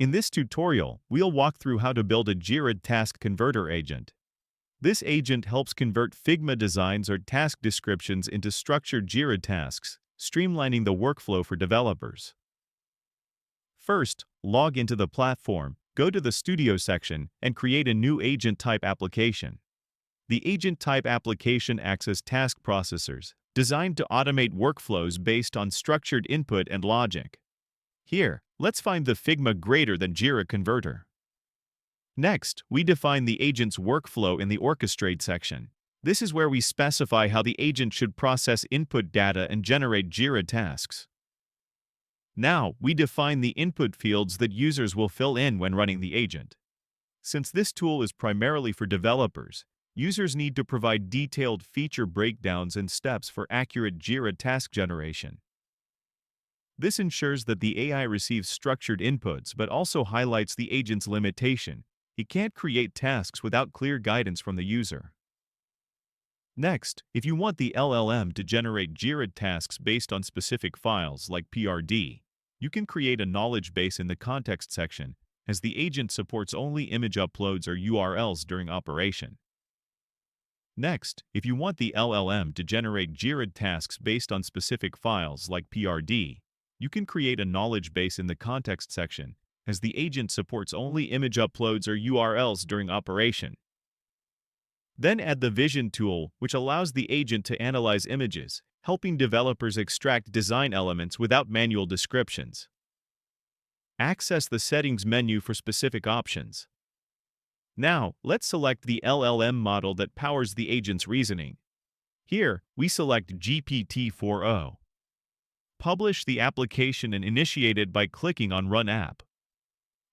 In this tutorial, we'll walk through how to build a Jira task converter agent. This agent helps convert Figma designs or task descriptions into structured Jira tasks, streamlining the workflow for developers. First, log into the platform, go to the Studio section, and create a new agent type application. The agent type application acts as task processors, designed to automate workflows based on structured input and logic. Here, let's find the Figma greater than Jira converter. Next, we define the agent's workflow in the Orchestrate section. This is where we specify how the agent should process input data and generate Jira tasks. Now, we define the input fields that users will fill in when running the agent. Since this tool is primarily for developers, users need to provide detailed feature breakdowns and steps for accurate Jira task generation. This ensures that the AI receives structured inputs but also highlights the agent's limitation. It can't create tasks without clear guidance from the user. Next, if you want the LLM to generate Jira tasks based on specific files like PRD, you can create a knowledge base in the context section, as the agent supports only image uploads or URLs during operation. Next, if you want the LLM to generate Jira tasks based on specific files like PRD, you can create a knowledge base in the context section, as the agent supports only image uploads or URLs during operation. Then add the Vision tool, which allows the agent to analyze images, helping developers extract design elements without manual descriptions. Access the Settings menu for specific options. Now, let's select the LLM model that powers the agent's reasoning. Here, we select GPT-4o. Publish the application and initiate it by clicking on Run App.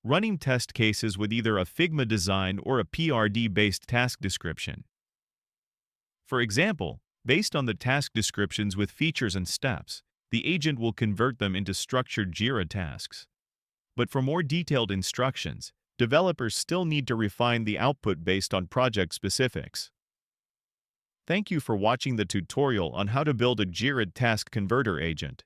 Running test cases with either a Figma design or a PRD-based task description. For example, based on the task descriptions with features and steps, the agent will convert them into structured Jira tasks. But for more detailed instructions, developers still need to refine the output based on project specifics. Thank you for watching the tutorial on how to build a Jira task converter agent.